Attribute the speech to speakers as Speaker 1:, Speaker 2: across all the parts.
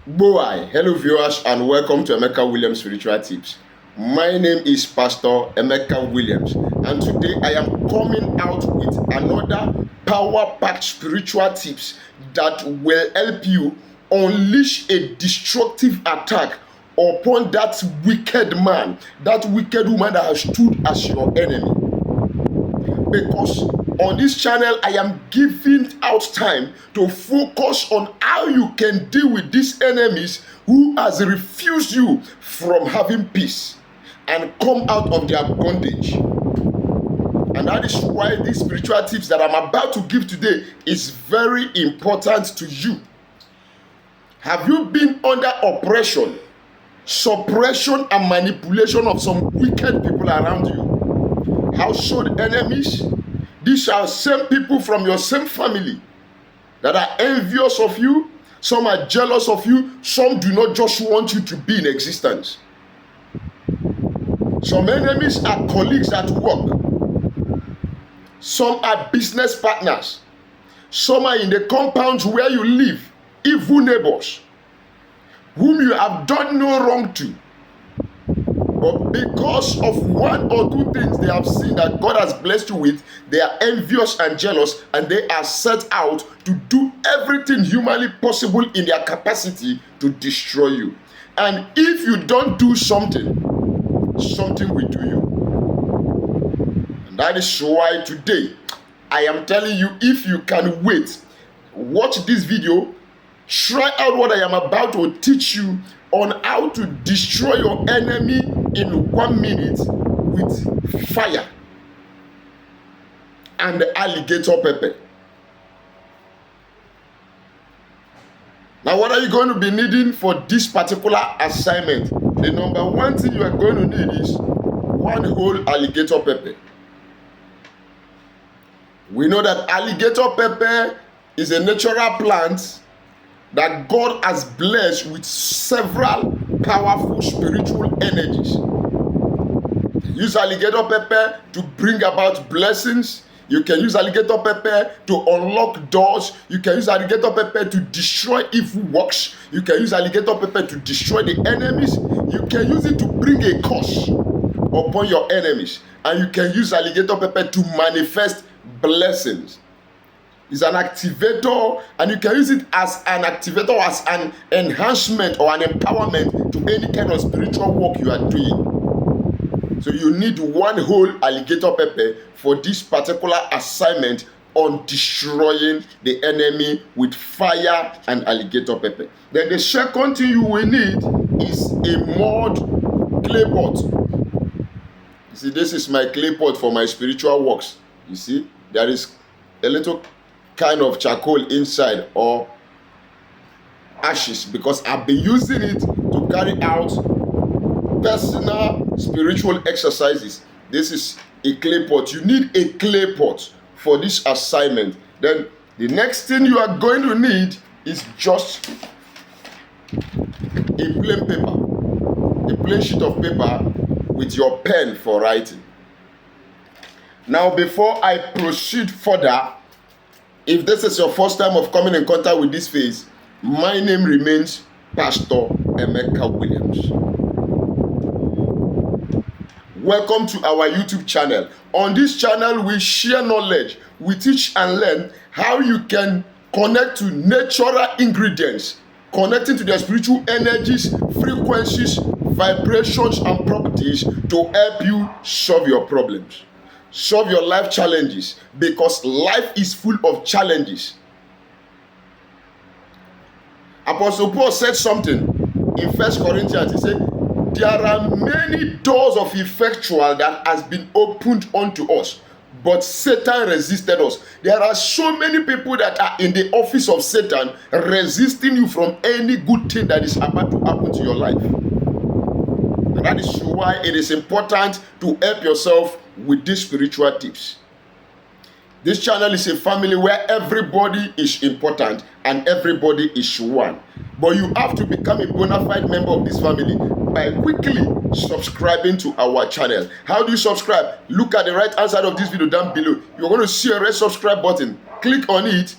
Speaker 1: Boy, hello viewers and welcome to Emeka Williams Spiritual Tips. My name is Pastor Emeka Williams and today I am coming out with another power-packed spiritual tips that will help you unleash a destructive attack upon that wicked man, that wicked woman that has stood as your enemy. Because on this channel I am giving out time to focus on how you can deal with these enemies who has refused you from having peace and come out of their bondage. And that is why these spiritual tips that I'm about to give today is very important to you. Have you been under oppression, suppression and manipulation of some wicked people around you? Household enemies? These are same people from your same family that are envious of you. Some are jealous of you. Some do not just want you to be in existence. Some enemies are colleagues at work. Some are business partners. Some are in the compounds where you live, evil neighbors, whom you have done no wrong to. But because of one or two things they have seen that God has blessed you with, they are envious and jealous, and they are set out to do everything humanly possible in their capacity to destroy you. And if you don't do something, something will do you. And that is why today I am telling you, if you can wait, watch this video, try out what I am about to teach you on how to destroy your enemy in 1 minute with fire and alligator pepper. Now, what are you going to be needing for this particular assignment? The number one thing you are going to need is one whole alligator pepper. We know that alligator pepper is a natural plant that God has blessed with several powerful spiritual energies. Use alligator pepper to bring about blessings. You can use alligator pepper to unlock doors. You can use alligator pepper to destroy evil works. You can use alligator pepper to destroy the enemies. You can use it to bring a curse upon your enemies. And you can use alligator pepper to manifest blessings. Is an activator, and you can use it as an activator, as an enhancement or an empowerment to any kind of spiritual work you are doing. So you need one whole alligator pepper for this particular assignment on destroying the enemy with fire and alligator pepper. Then the second thing you will need is a mud clay pot. You see, this is my clay pot for my spiritual works. You see, there is a little kind of charcoal inside or ashes, because I've been using it to carry out personal spiritual exercises. This is a clay pot. You need a clay pot for this assignment. Then the next thing you are going to need is just a plain paper, a plain sheet of paper with your pen for writing. Now, before I proceed further, if this is your first time of coming in contact with this phase, my name remains Pastor Emeka Williams. Welcome to our YouTube channel. On this channel, we share knowledge. We teach and learn how you can connect to natural ingredients, connecting to their spiritual energies, frequencies, vibrations, and properties to help you solve your problems. Solve your life challenges, because life is full of challenges. Apostle Paul said something in 1 Corinthians. He said, there are many doors of effectual that has been opened unto us, but Satan resisted us. There are so many people that are in the office of Satan resisting you from any good thing that is about to happen to your life. And that is why it is important to help yourself with these spiritual tips. This channel is a family where everybody is important and everybody is one. But you have to become a bona fide member of this family by quickly subscribing to our channel. How do you subscribe? Look at the right hand side of this video down below. You're going to see a red subscribe button. Click on it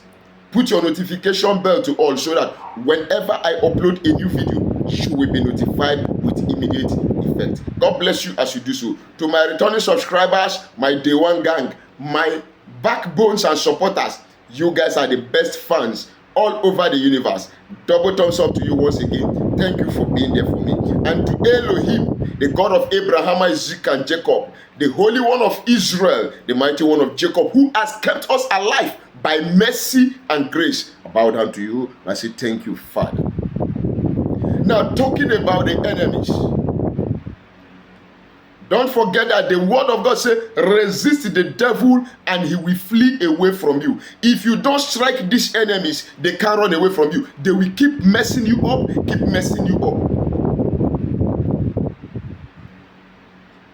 Speaker 1: Put your notification bell to all so that whenever I upload a new video, you will be notified with immediate effect. God bless you as you do so. To my returning subscribers, my day one gang, my backbones and supporters, you guys are the best fans all over the universe. Double thumbs up to you once again. Thank you for being there for me. And to Elohim, the God of Abraham, Isaac, and Jacob, the Holy One of Israel, the Mighty One of Jacob, who has kept us alive by mercy and grace, I bow down to you. I say thank you, Father. Now, talking about the enemies, don't forget that the word of God says, resist the devil and he will flee away from you. If you don't strike these enemies, they can't run away from you. They will keep messing you up, keep messing you up.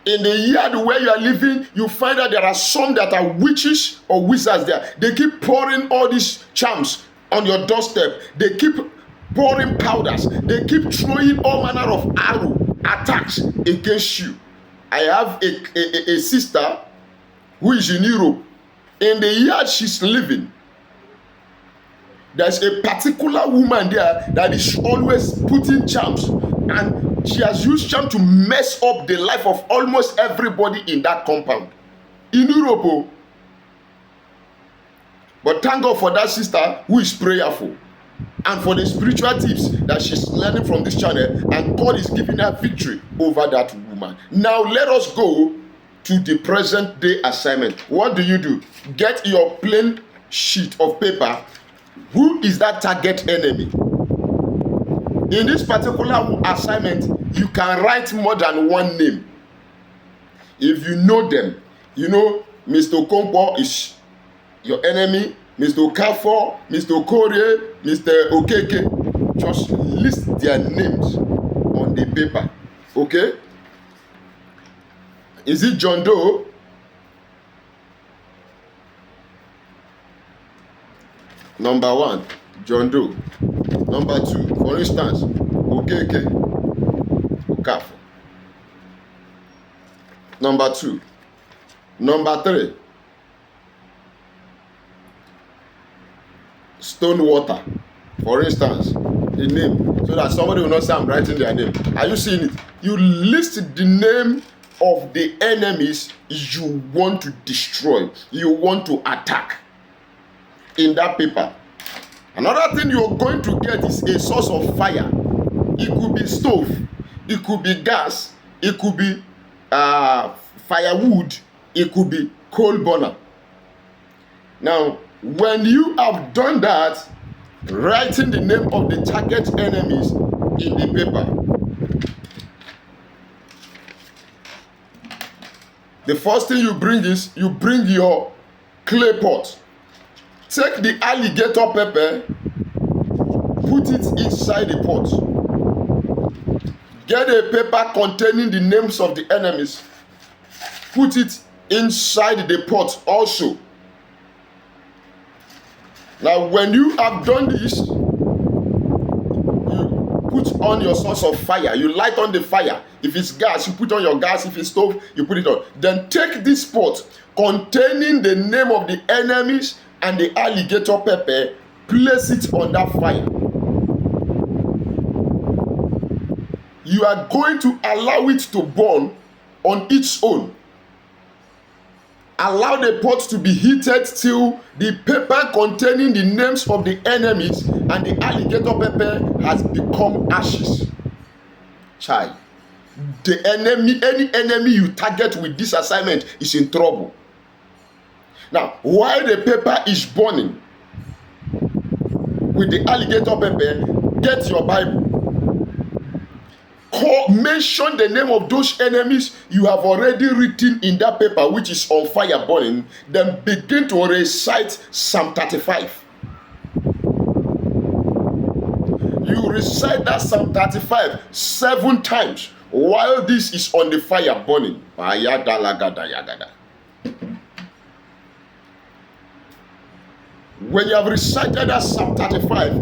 Speaker 1: In the yard where you are living, you find that there are some that are witches or wizards there. They keep pouring all these charms on your doorstep. They keep pouring powders. They keep throwing all manner of arrow attacks against you. I have a sister who is in Europe. In the yard she's living, there's a particular woman there that is always putting charms, and she has used charm to mess up the life of almost everybody in that compound. In Europe, oh. But thank God for that sister who is prayerful, and for the spiritual tips that she's learning from this channel, and God is giving her victory over that woman. Now let us go to the present day assignment. What do? Get your plain sheet of paper. Who is that target enemy? In this particular assignment, you can write more than one name. If you know them, you know Mr. Okonkwo is your enemy, Mr. Okafor, Mr. Okorie, Mr. Okeke. Just list their names on the paper. Okay? Is it John Doe? Number 1, John Doe. Number 2, for instance, Okeke, Okafor. Number 2. Number 3, Stonewater. For instance, the name, so that somebody will not say I'm writing their name. Are you seeing it? You list the name of the enemies you want to destroy, you want to attack in that paper. Another thing you're going to get is a source of fire. It could be stove, it could be gas, it could be firewood, it could be coal burner. Now, when you have done that, writing the name of the target enemies in the paper, the first thing you bring is you bring your clay pot. Take the alligator pepper, put it inside the pot. Get a paper containing the names of the enemies, put it inside the pot also. Now, when you have done this, you put on your source of fire. You light on the fire. If it's gas, you put on your gas. If it's stove, you put it on. Then take this pot containing the name of the enemies and the alligator pepper, place it on that fire. You are going to allow it to burn on its own. Allow the pot to be heated till the paper containing the names of the enemies and the alligator pepper has become ashes. Child, the enemy, any enemy you target with this assignment is in trouble. Now, while the paper is burning with the alligator pepper, get your Bible. Mention the name of those enemies you have already written in that paper which is on fire burning. Then begin to recite Psalm 35. You recite that Psalm 35 7 times while this is on the fire burning. When you have recited that Psalm 35,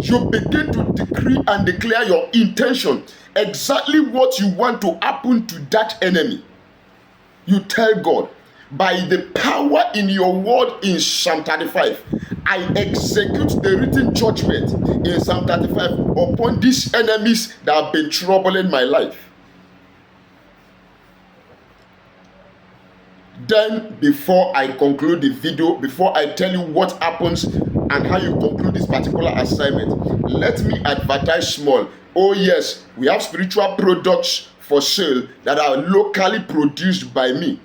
Speaker 1: you begin to decree and declare your intention, exactly what you want to happen to that enemy. You tell God, by the power in your word in Psalm 35, I execute the written judgment in Psalm 35 upon these enemies that have been troubling my life. Then, before I conclude the video, before I tell you what happens and how you conclude this particular assignment, let me advertise small. Oh yes, we have spiritual products for sale that are locally produced by me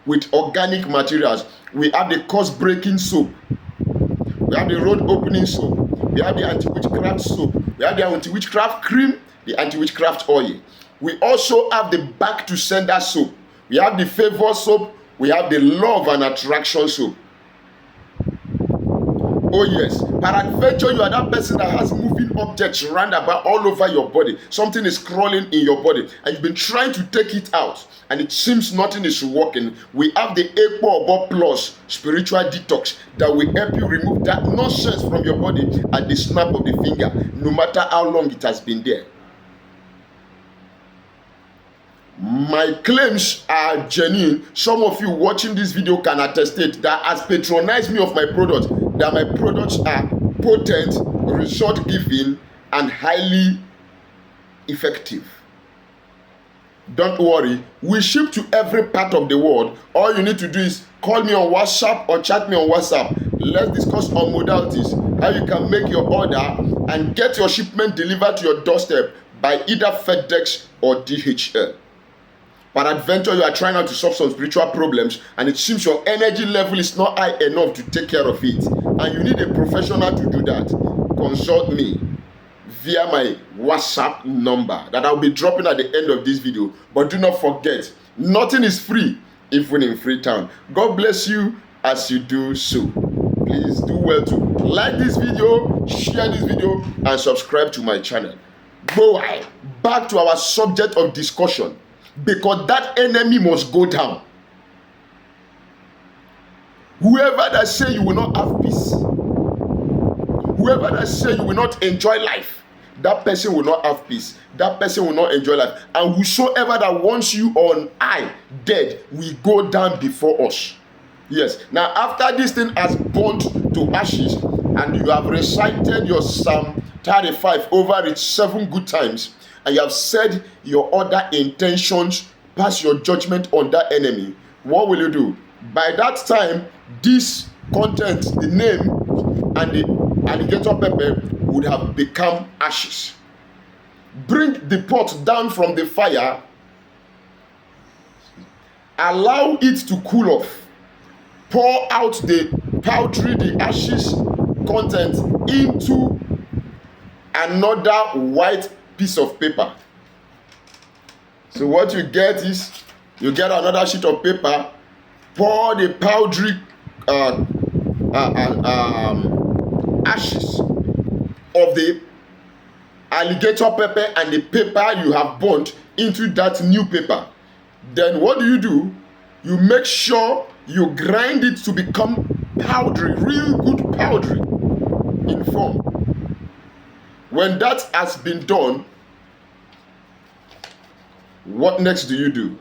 Speaker 1: with organic materials. We have the curse-breaking soap. We have the road opening soap. We have the anti-witchcraft soap. We have the anti-witchcraft cream, the anti-witchcraft oil. We also have the back to sender soap. We have the favor soap. We have the love and attraction soap. Oh yes, peradventure you are that person that has moving objects round about all over your body. Something is crawling in your body and you've been trying to take it out and it seems nothing is working. We have the Ekpo Plus spiritual detox that will help you remove that nonsense from your body at the snap of the finger, no matter how long it has been there. My claims are genuine. Some of you watching this video can attest that has patronized me of my products, that my products are potent, result giving, and highly effective. Don't worry, we ship to every part of the world. All you need to do is call me on WhatsApp or chat me on WhatsApp. Let's discuss on modalities, how you can make your order and get your shipment delivered to your doorstep by either FedEx or DHL. Peradventure you are trying out to solve some spiritual problems and it seems your energy level is not high enough to take care of it and you need a professional to do that. Consult me via my WhatsApp number that I'll be dropping at the end of this video. But do not forget, nothing is free even in Freetown. God bless you as you do so. Please do well to like this video, share this video, and subscribe to my channel. Boy, back to our subject of discussion. Because that enemy must go down. Whoever that say you will not have peace, whoever that say you will not enjoy life, that person will not have peace. That person will not enjoy life. And whosoever that wants you on high, dead, will go down before us. Yes. Now, after this thing has burnt to ashes, and you have recited your Psalm 35 over it 7 good times, and you have said your other intentions, pass your judgment on that enemy, what will you do? By that time, this content, the name, and the alligator pepper would have become ashes. Bring the pot down from the fire, allow it to cool off, pour out the powdery, the ashes content into another white piece of paper. So what you get is, you get another sheet of paper, pour the powdery ashes of the alligator pepper and the paper you have burnt into that new paper. Then what do? You make sure you grind it to become powdery, real good powdery in form. When that has been done, what next do?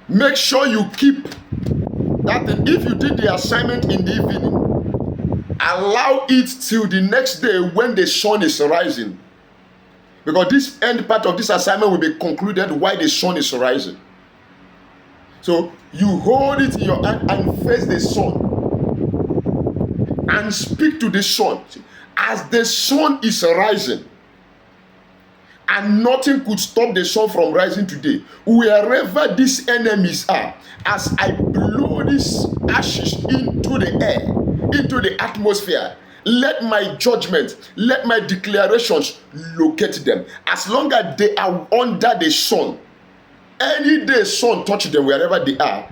Speaker 1: Make sure you keep that thing. If you did the assignment in the evening, allow it till the next day when the sun is rising. Because this end part of this assignment will be concluded while the sun is rising. So you hold it in your hand and face the sun. And speak to the sun. As the sun is rising, and nothing could stop the sun from rising today, wherever these enemies are, as I blow these ashes into the air, into the atmosphere, let my judgment, let my declarations locate them. As long as they are under the sun, any day sun touch them wherever they are,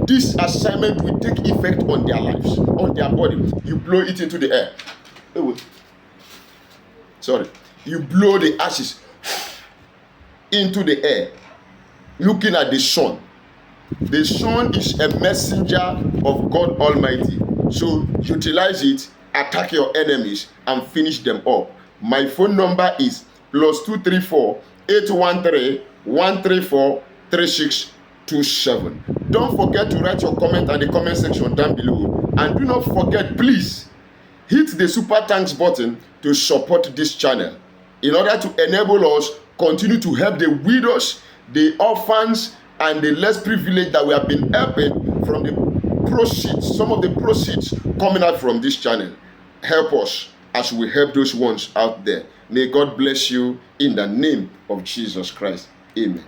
Speaker 1: this assignment will take effect on their lives, on their body. You blow it into the air. You blow the ashes into the air, looking at the sun. The sun is a messenger of God Almighty. So utilize it, attack your enemies, and finish them up. My phone number is +234 813 134 36 27. Don't forget to write your comment at the comment section down below. And do not forget, please, hit the super thanks button to support this channel in order to enable us continue to help the widows, the orphans, and the less privileged that we have been helping from the proceeds, some of the proceeds coming out from this channel. Help us as we help those ones out there. May God bless you in the name of Jesus Christ. Amen.